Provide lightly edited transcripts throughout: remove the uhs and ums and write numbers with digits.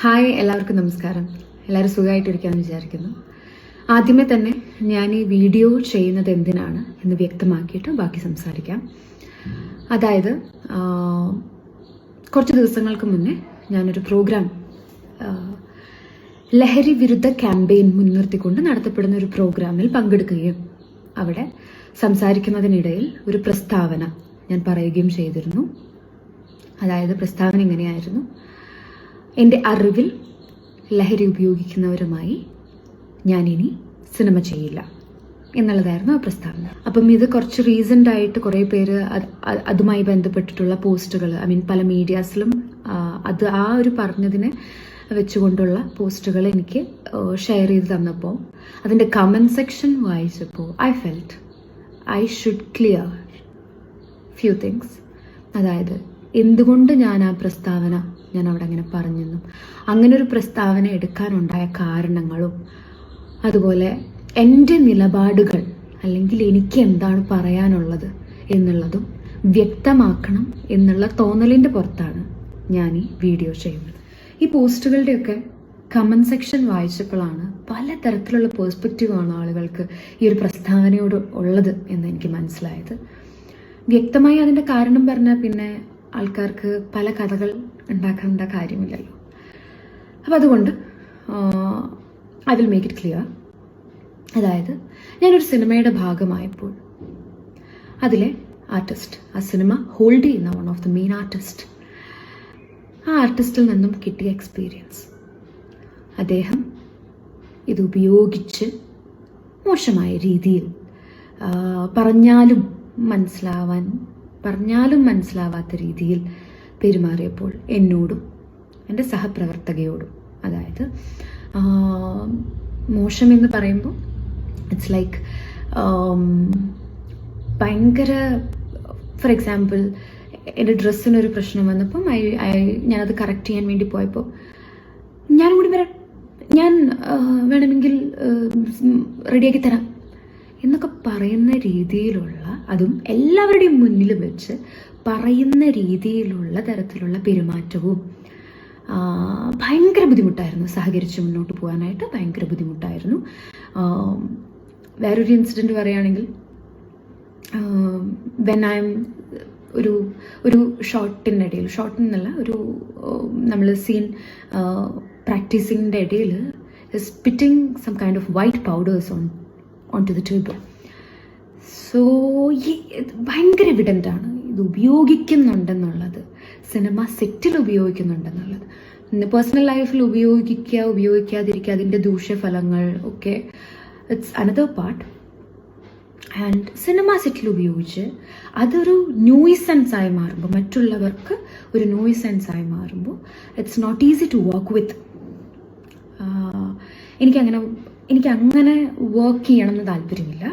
Hi, എല്ലാവർക്കും നമസ്കാരം. എല്ലാവരും സുഖമായിട്ടിരിക്കാമെന്ന് വിചാരിക്കുന്നു. ആദ്യമേ തന്നെ ഞാൻ ഈ വീഡിയോ ചെയ്യുന്നത് എന്തിനാണ് എന്ന് വ്യക്തമാക്കിയിട്ട് ബാക്കി സംസാരിക്കാം. അതായത് കുറച്ച് ദിവസങ്ങൾക്ക് മുന്നേ ഞാനൊരു പ്രോഗ്രാം, ലഹരി വിരുദ്ധ ക്യാമ്പയിൻ മുൻനിർത്തിക്കൊണ്ട് നടത്തപ്പെടുന്ന ഒരു പ്രോഗ്രാമിൽ പങ്കെടുക്കുകയും അവിടെ സംസാരിക്കുന്നതിനിടയിൽ ഒരു പ്രസ്താവന ഞാൻ പറയുകയും ചെയ്തിരുന്നു. അതായത് പ്രസ്താവന ഇങ്ങനെയായിരുന്നു: എൻ്റെ അറിവിൽ ലഹരി ഉപയോഗിക്കുന്നവരുമായി ഞാനിനി സിനിമ ചെയ്യില്ല എന്നുള്ളതായിരുന്നു ആ പ്രസ്താവന. അപ്പം ഇത് കുറച്ച് റീസെൻ്റ് ആയിട്ട് കുറേ പേര് അതുമായി ബന്ധപ്പെട്ടിട്ടുള്ള പോസ്റ്റുകൾ, പല മീഡിയാസിലും ആ ഒരു പറഞ്ഞതിനെ വെച്ചുകൊണ്ടുള്ള പോസ്റ്റുകൾ എനിക്ക് ഷെയർ ചെയ്ത് തന്നപ്പോൾ അതിൻ്റെ കമൻറ്റ് സെക്ഷൻ വായിച്ചപ്പോൾ I felt I should clear few things. അതായത് എന്തുകൊണ്ട് ഞാൻ ആ പ്രസ്താവന അവിടെ അങ്ങനെ പറഞ്ഞെന്നും അങ്ങനെ ഒരു പ്രസ്താവന എടുക്കാനുണ്ടായ കാരണങ്ങളും അതുപോലെ എൻ്റെ നിലപാടുകൾ അല്ലെങ്കിൽ എനിക്ക് എന്താണ് പറയാനുള്ളത് എന്നുള്ളതും വ്യക്തമാക്കണം എന്നുള്ള തോന്നലിൻ്റെ പുറത്താണ് ഞാൻ ഈ വീഡിയോ ചെയ്യുന്നത്. ഈ പോസ്റ്റുകളുടെയൊക്കെ കമൻറ്റ് സെക്ഷൻ വായിച്ചപ്പോഴാണ് പലതരത്തിലുള്ള പേഴ്സ്പെക്റ്റീവാണ് ആളുകൾക്ക് ഈ ഒരു പ്രസ്താവനയോട് ഉള്ളത് എന്ന് എനിക്ക് മനസ്സിലായത്. വ്യക്തമായി അതിൻ്റെ കാരണം പറഞ്ഞാൽ പിന്നെ ആൾക്കാർക്ക് പല കഥകൾ ഉണ്ടാക്കേണ്ട കാര്യമില്ലല്ലോ. അപ്പം അതുകൊണ്ട് I will make it clear. അതായത് ഞാനൊരു സിനിമയുടെ ഭാഗമായപ്പോൾ അതിലെ ആർട്ടിസ്റ്റ്, ആ സിനിമ ഹോൾഡ് ചെയ്യുന്ന one of the main artist, ആ ആർട്ടിസ്റ്റിൽ നിന്നും കിട്ടിയ എക്സ്പീരിയൻസ്, അദ്ദേഹം ഇത് ഉപയോഗിച്ച് മോശമായ രീതിയിൽ പറഞ്ഞാലും മനസ്സിലാവാത്ത രീതിയിൽ പെരുമാറിയപ്പോൾ എന്നോടും എൻ്റെ സഹപ്രവർത്തകയോടും, അതായത് മോശമെന്ന് പറയുമ്പോൾ ഇറ്റ്സ് ലൈക്ക് ഭയങ്കര, ഫോർ എക്സാമ്പിൾ എൻ്റെ ഡ്രസ്സിനൊരു പ്രശ്നം വന്നപ്പം ഞാനത് കറക്റ്റ് ചെയ്യാൻ വേണ്ടി പോയപ്പോൾ ഞാനും കൂടി വരാം, ഞാൻ വേണമെങ്കിൽ റെഡിയാക്കി തരാം എന്നൊക്കെ പറയുന്ന രീതിയിലുള്ള, അതും എല്ലാവരുടെയും മുന്നിൽ വെച്ച് പറയുന്ന രീതിയിലുള്ള തരത്തിലുള്ള പെരുമാറ്റവും ഭയങ്കര ബുദ്ധിമുട്ടായിരുന്നു. സഹകരിച്ച് മുന്നോട്ട് പോകാനായിട്ട് ഭയങ്കര ബുദ്ധിമുട്ടായിരുന്നു. വേറൊരു ഇൻസിഡൻറ്റ് പറയുകയാണെങ്കിൽ, വെൻ ഐ എം ഒരു ഷോട്ടിനല്ല, നമ്മൾ സീൻ പ്രാക്ടീസിങ്ങിൻ്റെ ഇടയിൽ spitting some kind of white powders on to the table. So ഭയങ്കര എവിഡൻ്റ് ആണ് ഇത് ഉപയോഗിക്കുന്നുണ്ടെന്നുള്ളത്, സിനിമ സെറ്റിൽ ഉപയോഗിക്കുന്നുണ്ടെന്നുള്ളത്. പേഴ്സണൽ ലൈഫിൽ ഉപയോഗിക്കാതിരിക്കുക, അതിൻ്റെ ദൂഷ്യഫലങ്ങൾ ഒക്കെ it's another part. And cinema സെറ്റിൽ ഉപയോഗിച്ച് അതൊരു ന്യൂയിസൻസ് ആയി മാറുമ്പോൾ, മറ്റുള്ളവർക്ക് ഒരു ന്യൂയിസൻസ് ആയി മാറുമ്പോൾ it's not easy to work with. എനിക്കങ്ങനെ വർക്ക് ചെയ്യണമെന്ന് താല്പര്യമില്ല.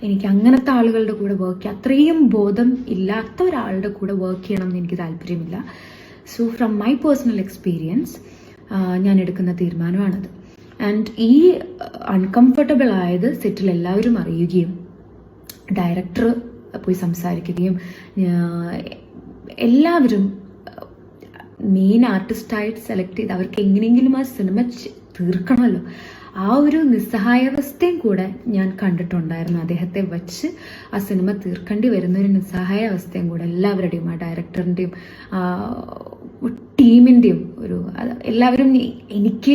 എനിക്ക് അങ്ങനത്തെ ആളുകളുടെ കൂടെ അത്രയും ബോധം ഇല്ലാത്ത ഒരാളുടെ കൂടെ വർക്ക് ചെയ്യണം എന്ന് എനിക്ക് താല്പര്യമില്ല. So from my personal experience ഞാൻ എടുക്കുന്ന തീരുമാനമാണത്. ആൻഡ് ഈ അൺകംഫർട്ടബിൾ ആയത് സെറ്റിൽ എല്ലാവരും അറിയുകയും ഡയറക്ടർ പോയി സംസാരിക്കുകയും എല്ലാവരും മെയിൻ ആർട്ടിസ്റ്റായിട്ട് സെലക്ട് ചെയ്ത് അവർക്ക് എങ്ങനെയെങ്കിലും ആ സിനിമ തീർക്കണമല്ലോ, ആ ഒരു നിസ്സഹായാവസ്ഥയും കൂടെ ഞാൻ കണ്ടിട്ടുണ്ടായിരുന്നു. അദ്ദേഹത്തെ വച്ച് ആ സിനിമ തീർക്കേണ്ടി വരുന്ന ഒരു നിസ്സഹായാവസ്ഥയും കൂടെ എല്ലാവരുടെയും, ആ ഡയറക്ടറിൻ്റെയും ടീമിൻ്റെയും എല്ലാവരും എനിക്ക്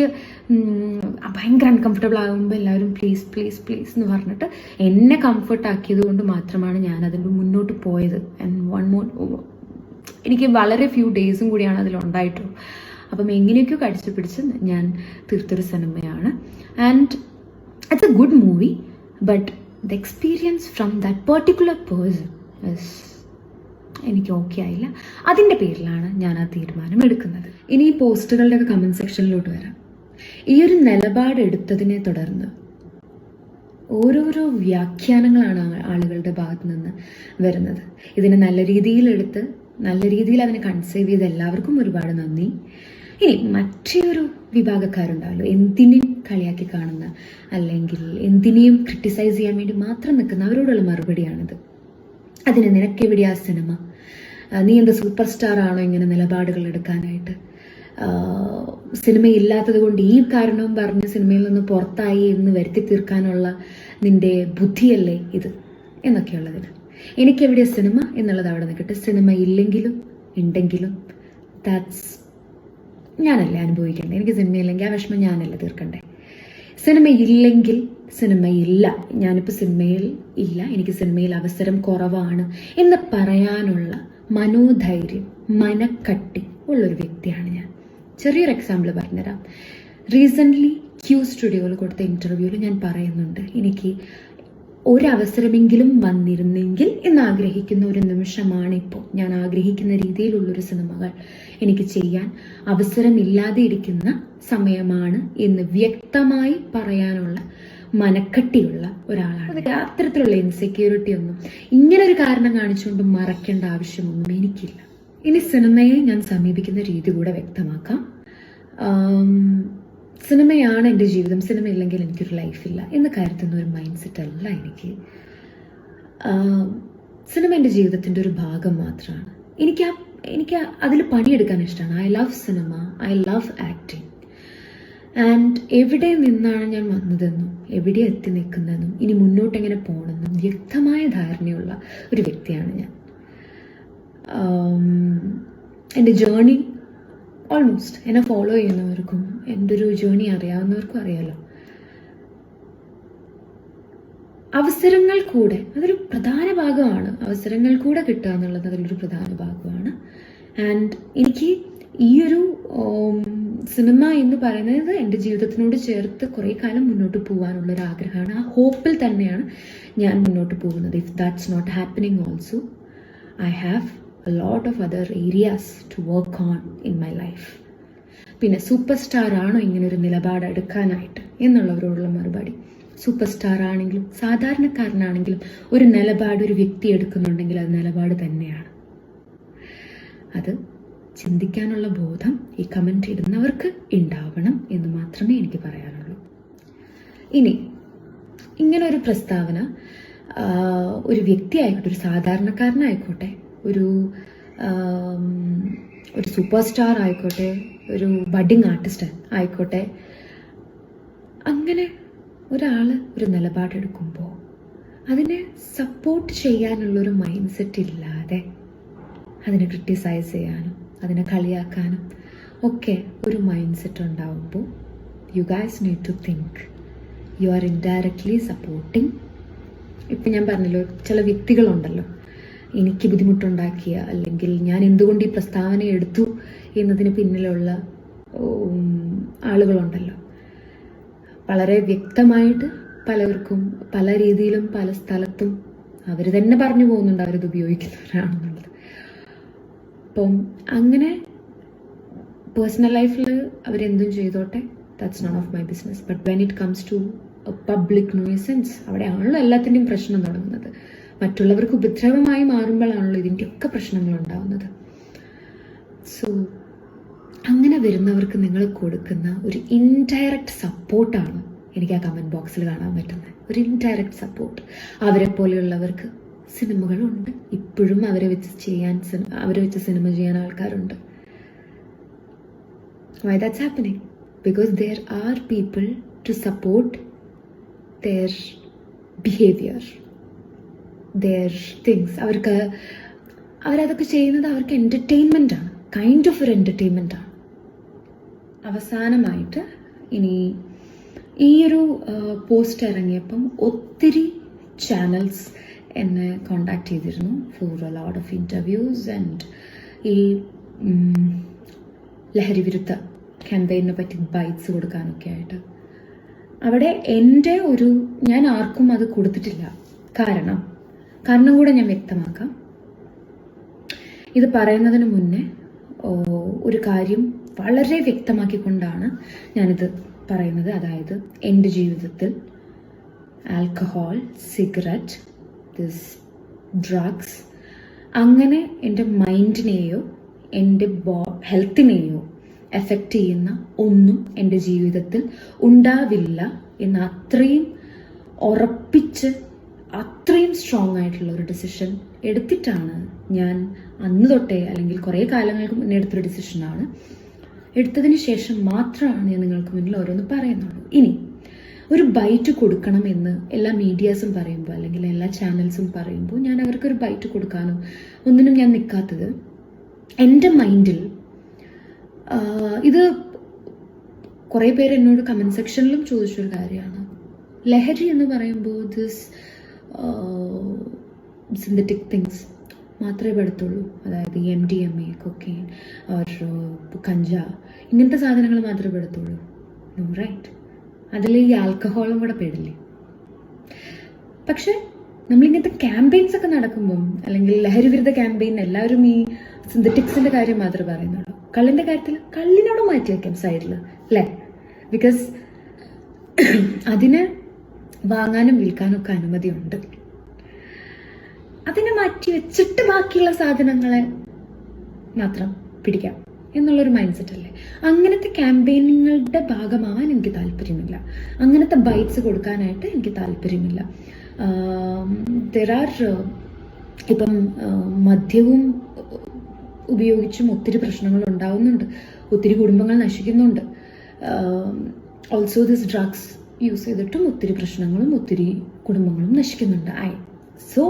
ഭയങ്കര അൺകംഫർട്ടബിൾ ആകുമ്പോൾ എല്ലാവരും പ്ലീസ് പ്ലീസ് പ്ലീസ് എന്ന് പറഞ്ഞിട്ട് എന്നെ കംഫർട്ട് ആക്കിയത് കൊണ്ട് മാത്രമാണ് ഞാൻ അതിൻ്റെ മുന്നോട്ട് പോയത്. ആൻഡ് എനിക്ക് വളരെ ഫ്യൂ ഡേയ്സും കൂടിയാണ് അതിലുണ്ടായിട്ടുള്ളൂ. അപ്പം എങ്ങനെയൊക്കെയോ കടിച്ചു പിടിച്ച് ഞാൻ തീർത്തൊരു സിനിമയാണ്. And it's A good movie, but the experience from that particular person എനിക്ക് ഓക്കെ ആയില്ല. അതിൻ്റെ പേരിലാണ് ഞാൻ ആ തീരുമാനം എടുക്കുന്നത്. ഇനി ഈ പോസ്റ്റുകളുടെയൊക്കെ കമൻറ്റ് സെക്ഷനിലോട്ട് വരാം. ഈ ഒരു നിലപാട് എടുത്തതിനെ തുടർന്ന് ഓരോരോ വ്യാഖ്യാനങ്ങളാണ് ആളുകളുടെ ഭാഗത്ത് നിന്ന് വരുന്നത്. ഇതിനെ നല്ല രീതിയിൽ അതിനെ കൺസീവ് ചെയ്ത എല്ലാവർക്കും ഒരുപാട് നന്ദി. ഇനി മറ്റൊരു വിഭാഗക്കാരുണ്ടാവല്ലോ, എന്തിനേയും കളിയാക്കി കാണുന്ന, അല്ലെങ്കിൽ എന്തിനേയും ക്രിട്ടിസൈസ് ചെയ്യാൻ വേണ്ടി മാത്രം നിൽക്കുന്ന അവരോടുള്ള മറുപടിയാണിത്. അതിന് നിനക്കെവിടെയാ സിനിമ? നീ എന്താ സൂപ്പർ സ്റ്റാർ ആണോ ഇങ്ങനെ നിലപാടുകൾ എടുക്കാനായിട്ട്? സിനിമയില്ലാത്തത് കൊണ്ട് ഈ കാരണവും പറഞ്ഞ് സിനിമയിൽ നിന്ന് പുറത്തായി എന്ന് വരുത്തി തീർക്കാനുള്ള നിന്റെ ബുദ്ധിയല്ലേ ഇത് എന്നൊക്കെയുള്ളതിന് എനിക്കെവിടെ സിനിമ എന്നുള്ളത് അവിടെ നിൽക്കട്ടെ. സിനിമ ഇല്ലെങ്കിലും ഉണ്ടെങ്കിലും ദാറ്റ്സ് ഞാനല്ലേ അനുഭവിക്കണ്ടേ. എനിക്ക് സിനിമയില്ലെങ്കിൽ ആ വിഷമം ഞാനല്ലേ തീർക്കണ്ടേ. സിനിമയില്ലെങ്കിൽ സിനിമയില്ല, ഞാനിപ്പോൾ സിനിമയിൽ ഇല്ല, എനിക്ക് സിനിമയിൽ അവസരം കുറവാണ് എന്ന് പറയാനുള്ള മനോധൈര്യം, മനക്കട്ടി ഉള്ളൊരു വ്യക്തിയാണ് ഞാൻ. ചെറിയൊരു എക്സാമ്പിൾ പറഞ്ഞുതരാം. റീസെൻ്റ്ലി ക്യൂ സ്റ്റുഡിയോയിൽ കൊടുത്ത ഇൻ്റർവ്യൂവിൽ ഞാൻ പറയുന്നുണ്ട്, എനിക്ക് ഒരവസരമെങ്കിലും വന്നിരുന്നെങ്കിൽ എന്നാഗ്രഹിക്കുന്ന ഒരു നിമിഷമാണിപ്പോൾ. ഞാൻ ആഗ്രഹിക്കുന്ന രീതിയിലുള്ളൊരു സിനിമകൾ എനിക്ക് ചെയ്യാൻ അവസരമില്ലാതെ ഇരിക്കുന്ന സമയമാണ് എന്ന് വ്യക്തമായി പറയാനുള്ള മനക്കട്ടിയുള്ള ഒരാളാണ്. അത്തരത്തിലുള്ള ഇൻസെക്യൂരിറ്റി ഒന്നും ഇങ്ങനെ ഒരു കാരണം കാണിച്ചുകൊണ്ട് മറക്കേണ്ട ആവശ്യമൊന്നും എനിക്കില്ല. ഇനി സിനിമയെ ഞാൻ സമീപിക്കുന്ന രീതി കൂടെ വ്യക്തമാക്കാം. സിനിമയാണ് എൻ്റെ ജീവിതം, സിനിമ ഇല്ലെങ്കിൽ എനിക്കൊരു ലൈഫില്ല എന്ന് കരുതുന്ന ഒരു മൈൻഡ് സെറ്റ് അല്ല എനിക്ക്. സിനിമ എൻ്റെ ജീവിതത്തിൻ്റെ ഒരു ഭാഗം മാത്രമാണ്. എനിക്ക് അതിൽ പണിയെടുക്കാൻ ഇഷ്ടമാണ്. I love cinema, I love acting. And എവിടെ നിന്നാണ് ഞാൻ വന്നതെന്നും എവിടെ എത്തി നിൽക്കുന്നതെന്നും ഇനി മുന്നോട്ട് എങ്ങനെ പോകണമെന്നും വ്യക്തമായ ധാരണയുള്ള ഒരു വ്യക്തിയാണ് ഞാൻ. എൻ്റെ ജേർണി ഓൾമോസ്റ്റ് എന്നെ ഫോളോ ചെയ്യുന്നവർക്കും എൻ്റെ ഒരു ജേർണി അറിയാവുന്നവർക്കും അറിയാലോ. അവസരങ്ങൾ കൂടെ അതൊരു പ്രധാന ഭാഗമാണ്. അവസരങ്ങൾ കൂടെ കിട്ടുക എന്നുള്ളത് അതിലൊരു പ്രധാന ഭാഗമാണ്. ആൻഡ് എനിക്ക് ഈ ഒരു സിനിമ എന്ന് പറയുന്നത് എൻ്റെ ജീവിതത്തിനോട് ചേർത്ത് കുറേ കാലം മുന്നോട്ട് പോകാനുള്ളൊരു ആഗ്രഹമാണ്. ആ ഹോപ്പിൽ തന്നെയാണ് ഞാൻ മുന്നോട്ട് പോകുന്നത്. If that's not happening also I have a lot of other areas to work on in my life. പിന്നെ സൂപ്പർ സ്റ്റാർ ആണോ ഇങ്ങനെ ഒരു നിലപാട് എടുക്കാനായിട്ട് എന്നുള്ളവരോടുള്ള മറുപടി, സൂപ്പർ സ്റ്റാർ ആണെങ്കിലും സാധാരണക്കാരനാണെങ്കിലും ഒരു നിലപാട് ഒരു വ്യക്തി എടുക്കുന്നുണ്ടെങ്കിൽ അത് നിലപാട് തന്നെയാണ്. അത് ചിന്തിക്കാനുള്ള ബോധം ഈ കമൻറ്റ് ഇടുന്നവർക്ക് ഉണ്ടാവണം എന്ന് മാത്രമേ എനിക്ക് പറയാനുള്ളൂ. ഇനി ഇങ്ങനെ ഒരു പ്രസ്താവന ഒരു വ്യക്തി ആയിക്കോട്ടെ, ഒരു സാധാരണക്കാരനായിക്കോട്ടെ, ഒരു സൂപ്പർ സ്റ്റാർ ആയിക്കോട്ടെ, ഒരു ബഡ്ഡിങ് ആർട്ടിസ്റ്റ് ആയിക്കോട്ടെ, അങ്ങനെ ഒരാൾ ഒരു നിലപാടെടുക്കുമ്പോൾ അതിനെ സപ്പോർട്ട് ചെയ്യാനുള്ളൊരു മൈൻഡ് സെറ്റ് ഇല്ലാതെ അതിനെ ക്രിട്ടിസൈസ് ചെയ്യാനും അതിനെ കളിയാക്കാനും ഒക്കെ ഒരു മൈൻഡ് സെറ്റ് ഉണ്ടാവുമ്പോൾ you guys need to think you are indirectly supporting. ഇപ്പം ഞാൻ പറഞ്ഞല്ലോ, ചില വ്യക്തികളുണ്ടല്ലോ എനിക്ക് ബുദ്ധിമുട്ടുണ്ടാക്കിയ, അല്ലെങ്കിൽ ഞാൻ എന്തുകൊണ്ട് ഈ പ്രസ്താവന എടുത്തു എന്നതിന് പിന്നിലുള്ള ആളുകളുണ്ടല്ലോ. വളരെ വ്യക്തമായിട്ട് പലർക്കും പല രീതിയിലും പല സ്ഥലത്തും അവർ തന്നെ പറഞ്ഞു പോകുന്നുണ്ട് അവരത് ഉപയോഗിക്കുന്നവരാണെന്നുള്ളത്. അപ്പം അങ്ങനെ പേഴ്സണൽ ലൈഫിൽ അവരെന്തും ചെയ്തോട്ടെ, that's not of my business. But when it comes to a public nuisance, അവിടെയാണല്ലോ എല്ലാത്തിൻ്റെയും പ്രശ്നം തുടങ്ങുന്നത്. മറ്റുള്ളവർക്ക് ഉപദ്രവമായി മാറുമ്പോഴാണല്ലോ ഇതിൻ്റെയൊക്കെ പ്രശ്നങ്ങൾ ഉണ്ടാകുന്നത്. സോ അങ്ങനെ വരുന്നവർക്ക് നിങ്ങൾ കൊടുക്കുന്ന ഒരു ഇൻഡയറക്റ്റ് സപ്പോർട്ടാണ് എനിക്ക് ആ കമൻറ്റ് ബോക്സിൽ കാണാൻ പറ്റുന്നത്. ഒരു ഇൻഡയറക്റ്റ് സപ്പോർട്ട്. അവരെ പോലെയുള്ളവർക്ക് സിനിമകളുണ്ട്, ഇപ്പോഴും അവരെ വെച്ച് സിനിമ ചെയ്യാൻ ആൾക്കാരുണ്ട്. Why that's happening? Because there are people to support their behaviour, their things. അവരതൊക്കെ ചെയ്യുന്നത് അവർക്ക് എൻ്റർടൈൻമെൻ്റ് ആണ്, കൈൻഡ് ഓഫ് ഒരു എൻ്റർടൈൻമെൻ്റ് ആണ്. അവസാനമായിട്ട് ഇനി ഈ ഒരു പോസ്റ്റ് ഇറങ്ങിയപ്പം ഒത്തിരി ചാനൽസ് എന്നെ കോണ്ടാക്ട് ചെയ്തിരുന്നു for a lot of interviews and ഈ ലഹരി വിരുദ്ധ ക്യാമ്പയിനെ പറ്റി ബൈറ്റ്സ് കൊടുക്കാനൊക്കെ ആയിട്ട്. അവിടെ ഞാൻ ആർക്കും അത് കൊടുത്തിട്ടില്ല. കാരണം കൂടെ ഞാൻ വ്യക്തമാക്കാം. ഇത് പറയുന്നതിന് മുന്നേ ഒരു കാര്യം വളരെ വ്യക്തമാക്കിക്കൊണ്ടാണ് ഞാനിത് പറയുന്നത്. അതായത് എൻ്റെ ജീവിതത്തിൽ ആൽക്കഹോൾ, സിഗരറ്റ്, ഡ്രഗ്സ് അങ്ങനെ എൻ്റെ മൈൻഡിനെയോ എൻ്റെ ഹെൽത്തിനെയോ എഫക്റ്റ് ചെയ്യുന്ന ഒന്നും എൻ്റെ ജീവിതത്തിൽ ഉണ്ടാവില്ല എന്ന് അത്രയും ഉറപ്പിച്ച് അത്രയും സ്ട്രോങ് ആയിട്ടുള്ള ഒരു ഡിസിഷൻ എടുത്തിട്ടാണ് ഞാൻ അന്ന് തൊട്ടേ, അല്ലെങ്കിൽ കുറേ കാലങ്ങൾക്ക് മുന്നേ എടുത്തൊരു ഡിസിഷനാണ് എടുത്തതിന് ശേഷം മാത്രമാണ് ഞാൻ നിങ്ങൾക്ക് മുന്നിൽ ഓരോന്ന് പറയുന്നുള്ളൂ. ഇനി ഒരു ബൈറ്റ് കൊടുക്കണം എന്ന് എല്ലാ മീഡിയാസും പറയുമ്പോൾ അല്ലെങ്കിൽ എല്ലാ ചാനൽസും പറയുമ്പോൾ ഞാൻ അവർക്കൊരു ബൈറ്റ് കൊടുക്കാനോ ഒന്നിനും ഞാൻ നിൽക്കാത്തത്, എൻ്റെ മൈൻഡിൽ ഇത് കുറേ പേര് എന്നോട് കമൻറ്റ് സെക്ഷനിലും ചോദിച്ചൊരു കാര്യമാണ്. ലഹരി എന്ന് പറയുമ്പോൾ ദിസ് സിന്തറ്റിക് തിങ്സ് മാത്രമേ പെടുത്തുള്ളൂ. അതായത് MDMA, കൊക്കെയിൻ, കഞ്ച, ഇങ്ങനത്തെ സാധനങ്ങൾ മാത്രമേ പെടുത്തുള്ളൂ. No, right? അതിൽ ഈ ആൽക്കഹോളും കൂടെ പെടില്ലേ? പക്ഷെ നമ്മളിങ്ങനത്തെ ക്യാമ്പയിൻസ് ഒക്കെ നടക്കുമ്പം, അല്ലെങ്കിൽ ലഹരി വിരുദ്ധ ക്യാമ്പയിൻ, എല്ലാവരും ഈ സിന്തറ്റിക്സിന്റെ കാര്യം മാത്രമേ പറയുന്നുള്ളൂ. കള്ളിന്റെ കാര്യത്തിൽ കള്ളിനോട് മാറ്റി വയ്ക്കാം സൈഡിൽ, അല്ലേ? ബിക്കോസ് അതിന് വാങ്ങാനും വിൽക്കാനും ഒക്കെ അനുമതിയുണ്ട്. അതിനെ മാറ്റി വെച്ചിട്ട് ബാക്കിയുള്ള സാധനങ്ങളെ മാത്രം പിടിക്കാം എന്നുള്ളൊരു മൈൻഡ് സെറ്റ് അല്ലേ? അങ്ങനത്തെ ക്യാമ്പയിനുകളുടെ ഭാഗമാവാൻ എനിക്ക് താല്പര്യമില്ല. അങ്ങനത്തെ ബൈറ്റ്സ് കൊടുക്കാനായിട്ട് എനിക്ക് താല്പര്യമില്ല. ഇപ്പം മദ്യവും ഉപയോഗിച്ചും ഒത്തിരി പ്രശ്നങ്ങൾ ഉണ്ടാവുന്നുണ്ട്, ഒത്തിരി കുടുംബങ്ങൾ നശിക്കുന്നുണ്ട്. ഓൾസോ ദിസ് ഡ്രഗ്സ് യൂസ് ചെയ്തിട്ടും ഒത്തിരി പ്രശ്നങ്ങളും ഒത്തിരി കുടുംബങ്ങളും നശിക്കുന്നുണ്ട്. സോ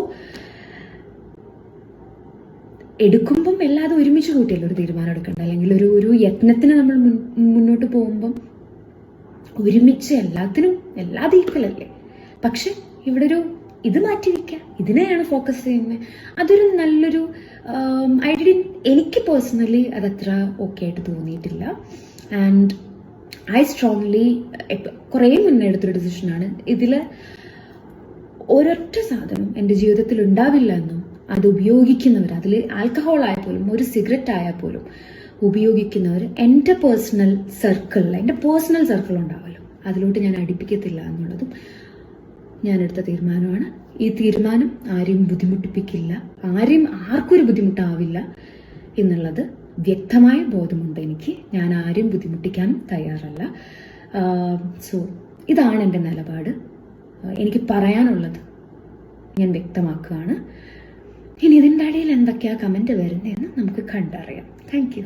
എടുക്കുമ്പം എല്ലാതും ഒരുമിച്ച് കൂട്ടിയല്ലോ ഒരു തീരുമാനം എടുക്കേണ്ട, അല്ലെങ്കിൽ ഒരു യത്നത്തിന് നമ്മൾ മുന്നോട്ട് പോകുമ്പം ഒരുമിച്ച് എല്ലാതും ഈക്വൽ അല്ലേ? പക്ഷെ ഇവിടെ ഇത് മാറ്റി വയ്ക്കുക, ഇതിനെയാണ് ഫോക്കസ് ചെയ്യുന്നത്. അതൊരു നല്ലൊരു എനിക്ക് പേഴ്സണലി അതത്ര ഓക്കെ ആയിട്ട് തോന്നിയിട്ടില്ല. ആൻഡ് ഐ സ്ട്രോങ്ലി കുറേ മുന്നേ എടുത്തൊരു ഡിസിഷനാണ്. ഇതിൽ ഒരൊറ്റ സാധനം എൻ്റെ ജീവിതത്തിൽ ഉണ്ടാവില്ല എന്നും അത് ഉപയോഗിക്കുന്നവർ, അതിൽ ആൽക്കഹോൾ ആയാൽ പോലും ഒരു സിഗരറ്റ് ആയാൽ പോലും ഉപയോഗിക്കുന്നവർ എൻ്റെ പേഴ്സണൽ സർക്കിൾ ഉണ്ടാവുമല്ലോ, അതിലോട്ട് ഞാൻ അടുപ്പിക്കത്തില്ല എന്നുള്ളതും ഞാനെടുത്ത തീരുമാനമാണ്. ഈ തീരുമാനം ആരെയും ബുദ്ധിമുട്ടിപ്പിക്കില്ല, ആർക്കും ഒരു ബുദ്ധിമുട്ടാവില്ല എന്നുള്ളത് വ്യക്തമായ ബോധമുണ്ട് എനിക്ക്. ഞാൻ ആരെയും ബുദ്ധിമുട്ടിക്കാനും തയ്യാറല്ല. സോ ഇതാണ് എൻ്റെ നിലപാട്. എനിക്ക് പറയാനുള്ളത് ഞാൻ വ്യക്തമാക്കുകയാണ്. ഇനി ഇതിൻ്റെ ഇടയിൽ എന്തൊക്കെയാ കമൻറ്റ് വരുന്നതെന്ന് നമുക്ക് കണ്ടറിയാം. Thank you.